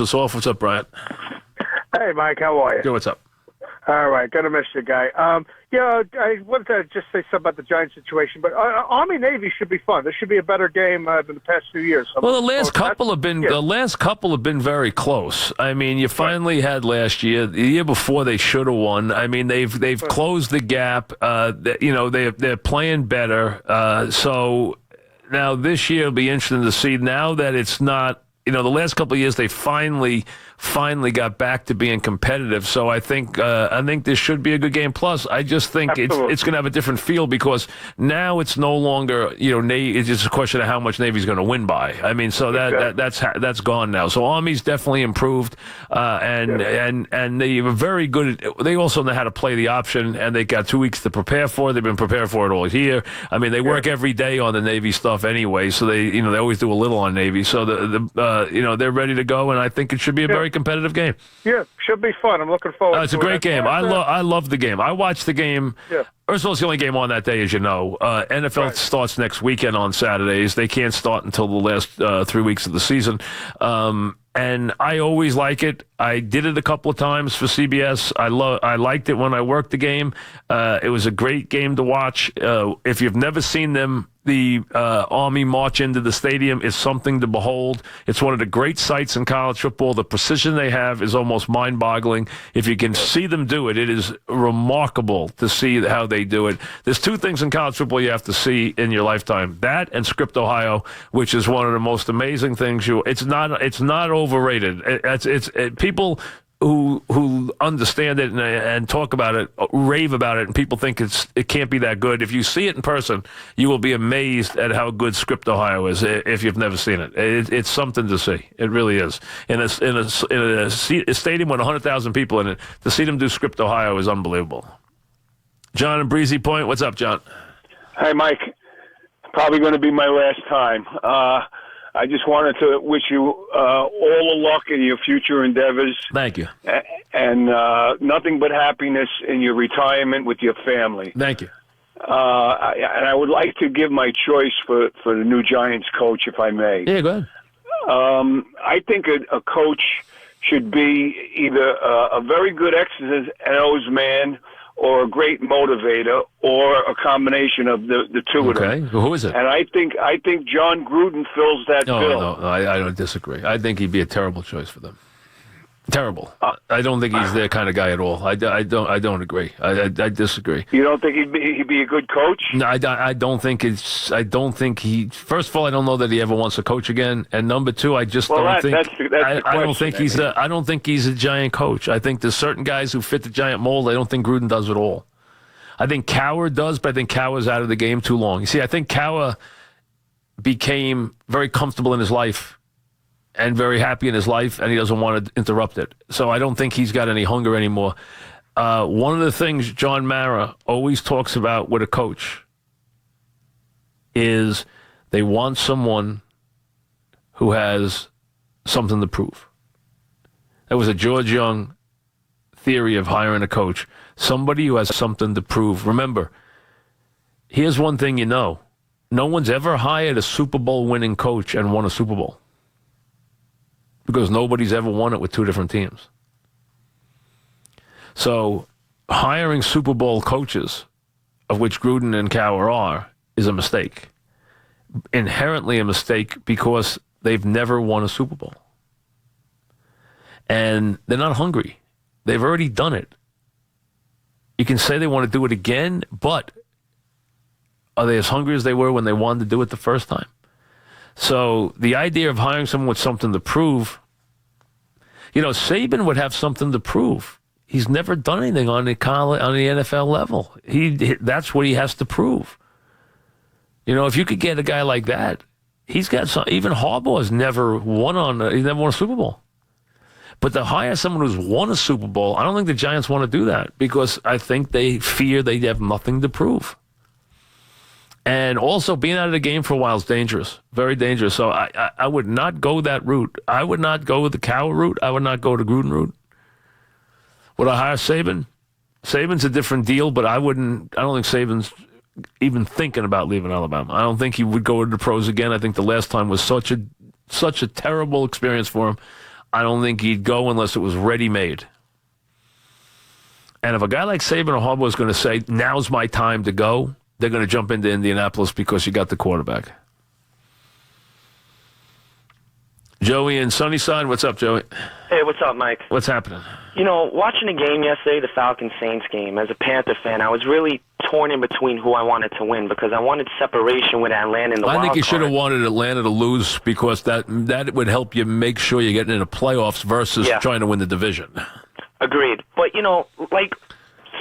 us off. What's up, Bryant? Hey, Mike, how are you? Yo, what's up? All right, gonna miss you, guy. I wanted to just say something about the Giants situation, but Army-Navy should be fun. This should be a better game than the past few years. Well, the last couple have been very close. I mean, you finally had last year. The year before, they should have won. I mean, they've closed the gap. They're playing better. So now this year it'll be interesting to see. Now that it's not. The last couple of years they finally got back to being competitive. So I think this should be a good game. Plus, I just think it's going to have a different feel because now it's no longer Navy. It's just a question of how much Navy's going to win by. I mean, so that's gone now. So Army's definitely improved, and they were very good. They also know how to play the option, and they got 2 weeks to prepare for it. They've been prepared for it all year. I mean, they work every day on the Navy stuff anyway. So they always do a little on Navy. So they're ready to go, and I think it should be a very competitive game. Yeah, should be fun. I'm looking forward to it. It's a great game. I love the game. I watched the game. Yeah. First of all, it's the only game on that day, as you know. NFL starts next weekend on Saturdays. They can't start until the last 3 weeks of the season. And I always like it. I did it a couple of times for CBS. I liked it when I worked the game. It was a great game to watch. If you've never seen them, the Army march into the stadium is something to behold. It's one of the great sights in college football. The precision they have is almost mind-boggling. If you can see them do it, it is remarkable to see how they do it. There's two things in college football you have to see in your lifetime: that and Script, Ohio, which is one of the most amazing things. It's not overrated. It's people who understand it and talk about it, rave about it, and people think it can't be that good. If you see it in person, you will be amazed at how good Script, Ohio is. If you've never seen it, it's something to see. It really is. In a stadium with 100,000 people in it, to see them do Script, Ohio is unbelievable. John in Breezy Point, what's up, John? Hi, Mike. Probably going to be my last time. I just wanted to wish you all the luck in your future endeavors. Thank you. And nothing but happiness in your retirement with your family. Thank you. And I would like to give my choice for the new Giants coach, if I may. Yeah, go ahead. I think a coach should be either a very good X's and O's man or a great motivator, or a combination of the two of them. Okay, well, who is it? And I think John Gruden fills that bill. No, I don't disagree. I think he'd be a terrible choice for them. Terrible. I don't think he's their kind of guy at all. I don't agree. I disagree. You don't think he'd be a good coach? No, I don't think it's. I don't think he. First of all, I don't know that he ever wants to coach again. And number two, I just don't think. I don't think he's a. I don't think he's a Giant coach. I think there's certain guys who fit the Giant mold. I don't think Gruden does at all. I think Cowher does, but I think Cowher's out of the game too long. You see, I think Cowher became very comfortable in his life and very happy in his life, and he doesn't want to interrupt it. So I don't think he's got any hunger anymore. One of the things John Mara always talks about with a coach is they want someone who has something to prove. That was a George Young theory of hiring a coach. Somebody who has something to prove. Remember, here's one thing you know. No one's ever hired a Super Bowl winning coach and won a Super Bowl, because nobody's ever won it with two different teams. So hiring Super Bowl coaches, of which Gruden and Cowher are, is a mistake. Inherently a mistake because they've never won a Super Bowl. And they're not hungry. They've already done it. You can say they want to do it again, but are they as hungry as they were when they wanted to do it the first time? So the idea of hiring someone with something to prove, Saban would have something to prove. He's never done anything on the NFL level. That's what he has to prove. If you could get a guy like that, he's got some. Even Harbaugh's never won he's never won a Super Bowl. But to hire someone who's won a Super Bowl, I don't think the Giants want to do that because I think they fear they have nothing to prove. And also, being out of the game for a while is dangerous, very dangerous. So I would not go that route. I would not go with the Cowher route. I would not go the Gruden route. Would I hire Saban? Saban's a different deal, but I don't think Saban's even thinking about leaving Alabama. I don't think he would go to the pros again. I think the last time was such a terrible experience for him. I don't think he'd go unless it was ready-made. And if a guy like Saban or Harbaugh is going to say, now's my time to go, they're going to jump into Indianapolis because you got the quarterback. Joey in Sunnyside. What's up, Joey? Hey, what's up, Mike? What's happening? You know, watching the game yesterday, the Falcons-Saints game, as a Panther fan, I was really torn in between who I wanted to win because I wanted separation with Atlanta in the wild card. I think you should have wanted Atlanta to lose because that would help you make sure you're getting into playoffs versus trying to win the division. Agreed. But, you know, like,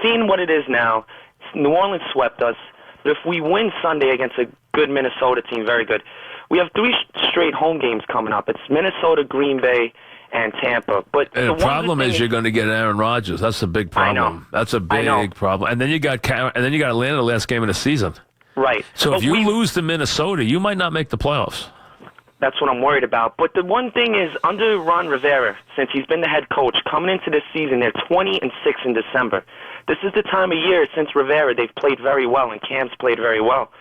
seeing what it is now, New Orleans swept us. But if we win Sunday against a good Minnesota team, very good, we have 3 straight home games coming up. It's Minnesota, Green Bay, and Tampa. But and the problem is you're going to get Aaron Rodgers. That's the big problem. I know. That's a big problem. And then you got Atlanta the last game of the season. Right. So if you lose to Minnesota, you might not make the playoffs. That's what I'm worried about. But the one thing is, under Ron Rivera, since he's been the head coach, coming into this season, they're 20-6 in December. This is the time of year since Rivera they've played very well, and Cam's played very well.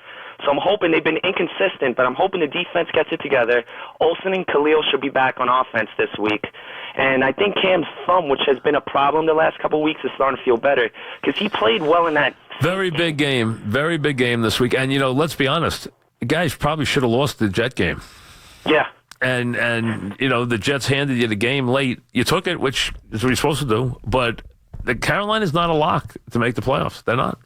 So I'm hoping they've been inconsistent, but I'm hoping the defense gets it together. Olsen and Khalil should be back on offense this week. And I think Cam's thumb, which has been a problem the last couple of weeks, is starting to feel better because he played well in that. Very big game this week. And, you know, let's be honest, the guys probably should have lost the Jet game. Yeah. And you know, the Jets handed you the game late. You took it, which is what you're supposed to do. But the Carolina's not a lock to make the playoffs. They're not.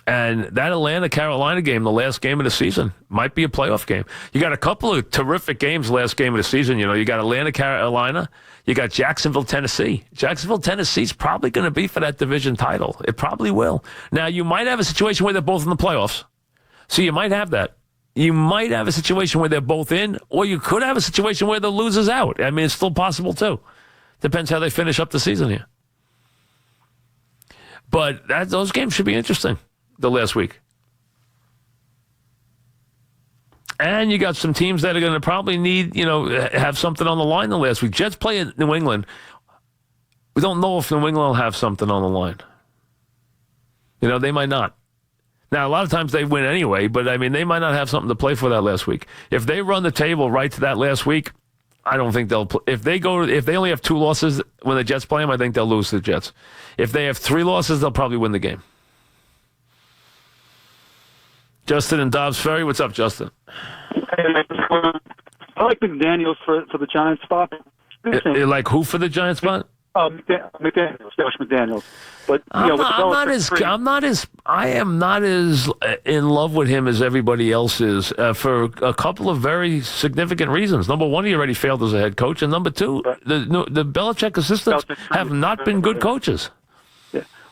And that Atlanta-Carolina game, the last game of the season, might be a playoff game. You got a couple of terrific games last game of the season. You know, you got Atlanta-Carolina. You got Jacksonville-Tennessee. Jacksonville-Tennessee's probably going to be for that division title. It probably will. Now, you might have a situation where they're both in the playoffs. So you might have that. You might have a situation where they're both in, or you could have a situation where the loser's out. I mean, it's still possible, too. Depends how they finish up the season here. But those games should be interesting. The last week. And you got some teams that are going to probably need, have something on the line the last week. Jets play at New England. We don't know if New England will have something on the line. You know, they might not. Now, a lot of times they win anyway, but, I mean, they might not have something to play for that last week. If they run the table right to that last week, I don't think they'll play. If they only have 2 losses when the Jets play them, I think they'll lose to the Jets. If they have 3 losses, they'll probably win the game. Justin and Dobbs Ferry. What's up, Justin? I like McDaniels for the Giants spot. You like who for the Giants spot? McDaniels, Josh McDaniels. But I am not as in love with him as everybody else is for a couple of very significant reasons. Number one, he already failed as a head coach, and number two, the Belichick assistants have not been good coaches.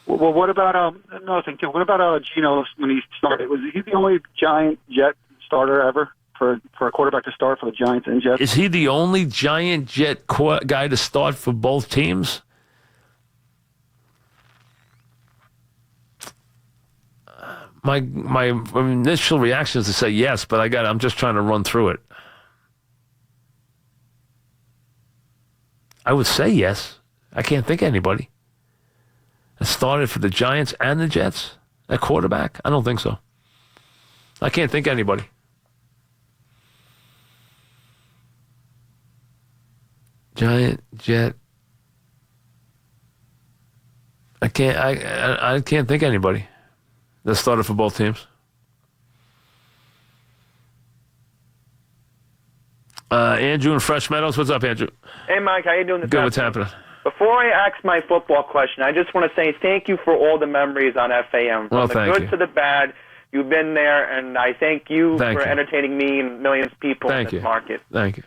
Well, what about another thing too? What about Geno when he started? Was he the only Giant Jet starter ever for a quarterback to start for the Giants and Jets? Is he the only Giant Jet guy to start for both teams? My initial reaction is to say yes, but I'm just trying to run through it. I would say yes. I can't think of anybody. I started for the Giants and the Jets at quarterback? I don't think so. I can't think of anybody. Giant, Jet. I can't think of anybody that started for both teams. Andrew in Fresh Meadows. What's up, Andrew? Hey, Mike. How you doing this Good. afternoon? What's happening? Before I ask my football question, I just want to say thank you for all the memories on FAM. From the good to the bad, you've been there, and I thank you for entertaining me and millions of people in this market. Thank you.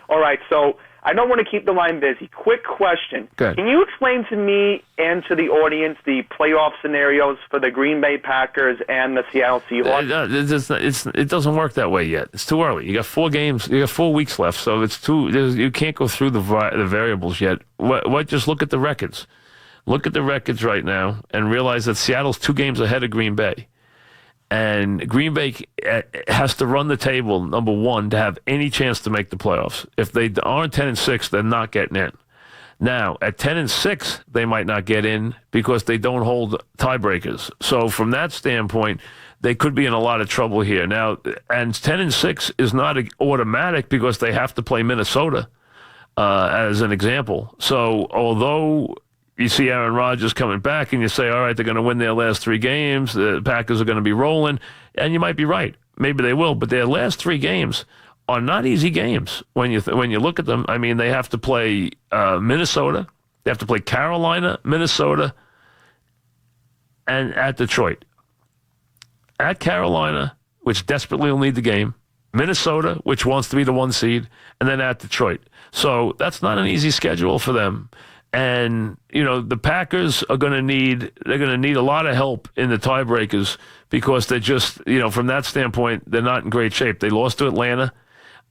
All right, so I don't want to keep the line busy. Quick question. Good. Can you explain to me and to the audience the playoff scenarios for the Green Bay Packers and the Seattle Seahawks? It doesn't work that way yet. It's too early. You got 4 games. You got 4 weeks left, so you can't go through the variables yet. Just look at the records. Look at the records right now and realize that Seattle's 2 games ahead of Green Bay. And Green Bay has to run the table, number one, to have any chance to make the playoffs. If they aren't 10-6, they're not getting in. Now, at 10-6, they might not get in because they don't hold tiebreakers. So from that standpoint, they could be in a lot of trouble here. Now, and 10-6 is not automatic because they have to play Minnesota as an example. So although you see Aaron Rodgers coming back and you say, all right, they're going to win their last 3 games, the Packers are going to be rolling, and you might be right. Maybe they will, but their last 3 games are not easy games when you look at them. I mean, they have to play Minnesota, they have to play Carolina, Minnesota, and at Detroit. At Carolina, which desperately will need the game, Minnesota, which wants to be the 1 seed, and then at Detroit. So that's not an easy schedule for them. And, the Packers are going to need a lot of help in the tiebreakers because they're just, from that standpoint, they're not in great shape. They lost to Atlanta.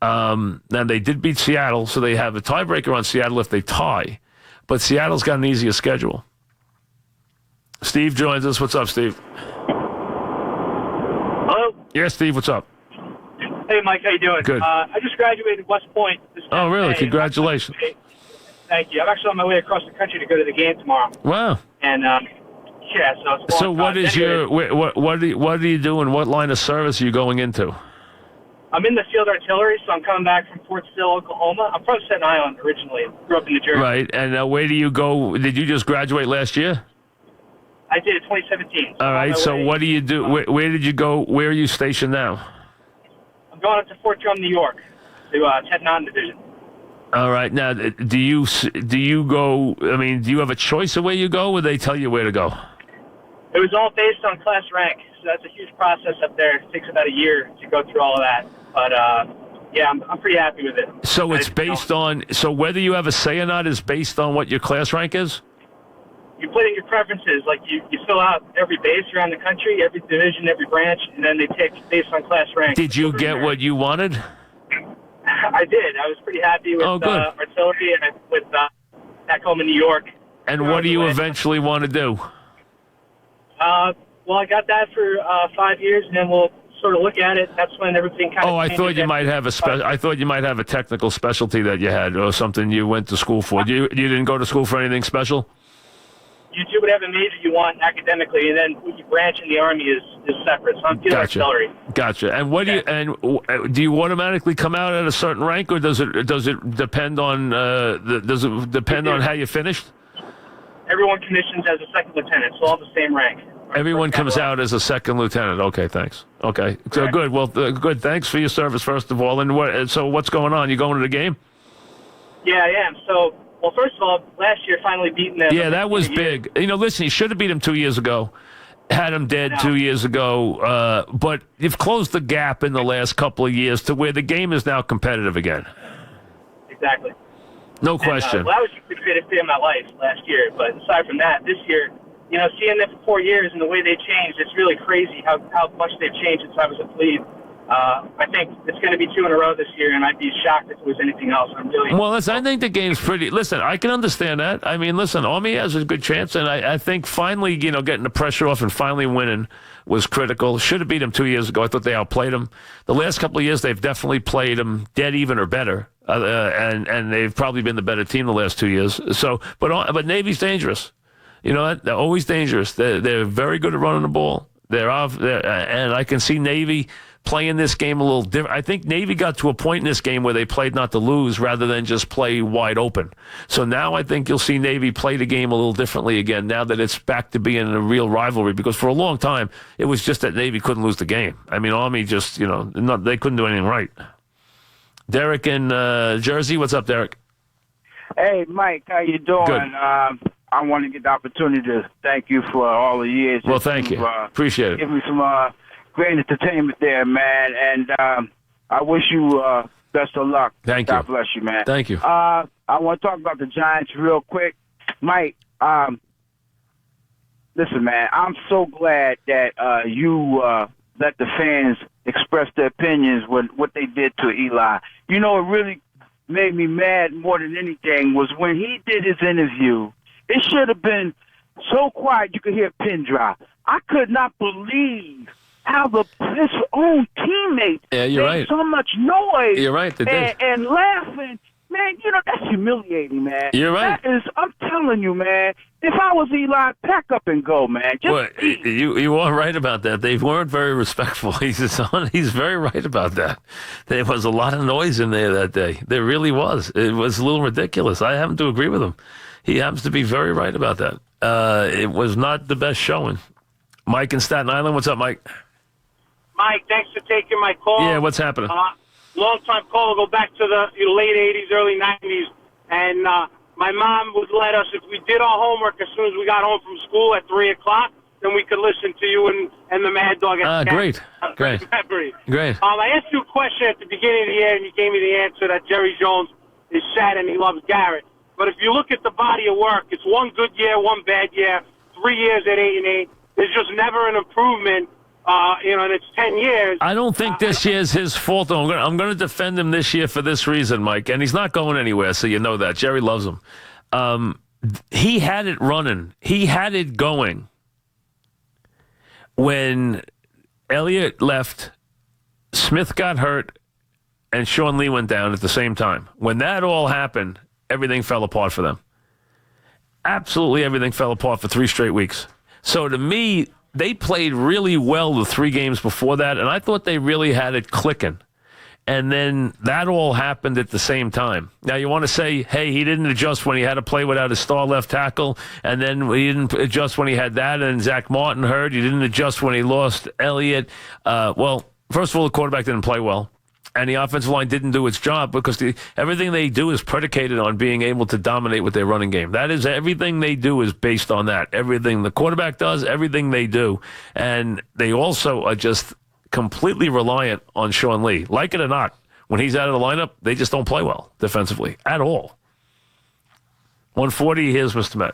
Now, they did beat Seattle, so they have a tiebreaker on Seattle if they tie. But Seattle's got an easier schedule. Steve joins us. What's up, Steve? Hello? Yeah, Steve, what's up? Hey, Mike, how you doing? Good. I just graduated West Point this Oh, really? Congratulations. Thank you. I'm actually on my way across the country to go to the game tomorrow. Wow. And, so what is what are you doing? What line of service are you going into? I'm in the field artillery, so I'm coming back from Fort Sill, Oklahoma. I'm from Staten Island originally. Grew up in New Jersey. Right. And where do you go? Did you just graduate last year? I did in 2017. All right. So what do you do? Where did you go? Where are you stationed now? I'm going up to Fort Drum, New York, to 10th Mountain Division. All right. Now, do you go? I mean, do you have a choice of where you go, or they tell you where to go? It was all based on class rank, so that's a huge process up there. It takes about a year to go through all of that. But yeah, I'm pretty happy with it. So it's based on. So whether you have a say or not is based on what your class rank is. You put in your preferences, like you fill out every base around the country, every division, every branch, and then they pick based on class rank. Did you get what you wanted? I did. I was pretty happy with artillery and with back home in New York. And what do you eventually want to do? Well, I got that for 5 years, and then we'll sort of look at it. That's when everything kind of. Oh, I thought you might have I thought you might have a technical specialty that you had, or something you went to school for. You didn't go to school for anything special? You do whatever major you want academically, and then what you branch in the Army is separate. So I'm field artillery. Gotcha. And what do you automatically come out at a certain rank, or does it depend on on how you finished? Everyone commissions as a second lieutenant, so all the same rank. Everyone comes out as a second lieutenant. Okay, thanks. Okay, so good. Well, good. Thanks for your service, first of all. And so what's going on? You going to the game? Yeah, I am. So. Well, first of all, last year finally beating them. Yeah, that was big. Listen, you should have beat them 2 years ago. Had them dead 2 years ago. But you've closed the gap in the last couple of years to where the game is now competitive again. Exactly. No question. Well, that was the greatest day of my life last year. But aside from that, this year, seeing them for 4 years and the way they changed, it's really crazy how much they've changed since I was a plebe. I think it's going to be 2 in a row this year, and I'd be shocked if it was anything else. Well, listen, I think the game's pretty. Listen, I can understand that. I mean, listen, Army has a good chance, and I think finally, getting the pressure off and finally winning was critical. Should have beat them 2 years ago. I thought they outplayed them. The last couple of years, they've definitely played them dead even or better, and they've probably been the better team the last 2 years. So, but Navy's dangerous. You know what? They're always dangerous. They're very good at running the ball. And I can see Navy playing this game a little different. I think Navy got to a point in this game where they played not to lose rather than just play wide open. So now I think you'll see Navy play the game a little differently again now that it's back to being a real rivalry, because for a long time it was just that Navy couldn't lose the game. I mean, Army just, they couldn't do anything right. Derek in Jersey. What's up, Derek? Hey, Mike. How you doing? Good. I want to get the opportunity to thank you for all the years. Well, thank you. Appreciate it. Give me some great entertainment there, man. And I wish you best of luck. Thank you. God bless you, man. Thank you. I want to talk about the Giants real quick. Mike, listen, man, I'm so glad that you let the fans express their opinions with what they did to Eli. It really made me mad more than anything was when he did his interview. It should have been so quiet you could hear a pin drop. I could not believe how his own teammates made so much noise. You're right, they did. And laughing. Man, that's humiliating, man. You're right. I'm telling you, man. If I was Eli, pack up and go, man. You are right about that. They weren't very respectful. He's very right about that. There was a lot of noise in there that day. There really was. It was a little ridiculous. I happen to agree with him. He happens to be very right about that. It was not the best showing. Mike in Staten Island. What's up, Mike? Mike, thanks for taking my call. Yeah, what's happening? Long-time caller, go back to the late 80s, early 90s, and my mom would let us, if we did our homework as soon as we got home from school at 3 o'clock, then we could listen to you and the Mad Dog. Great. Great. I asked you a question at the beginning of the year, and you gave me the answer that Jerry Jones is sad and he loves Garrett. But if you look at the body of work, it's one good year, one bad year, 3 years at 8-8. There's just never an improvement. And it's 10 years. I don't think this year's his fault, though. I'm going to defend him this year for this reason, Mike. And he's not going anywhere, so you know that. Jerry loves him. He had it running. He had it going when Elliott left, Smith got hurt, and Sean Lee went down at the same time. When that all happened, everything fell apart for them. Absolutely everything fell apart for 3 straight weeks. So to me, they played really well the 3 games before that, and I thought they really had it clicking. And then that all happened at the same time. Now, you want to say, hey, he didn't adjust when he had to play without his star left tackle, and then he didn't adjust when he had that, and Zach Martin hurt. He didn't adjust when he lost Elliott. Well, first of all, the quarterback didn't play well. And the offensive line didn't do its job because everything they do is predicated on being able to dominate with their running game. That is, everything they do is based on that. Everything the quarterback does, everything they do. And they also are just completely reliant on Sean Lee. Like it or not, when he's out of the lineup, they just don't play well defensively at all. 140, here's Mr. Met.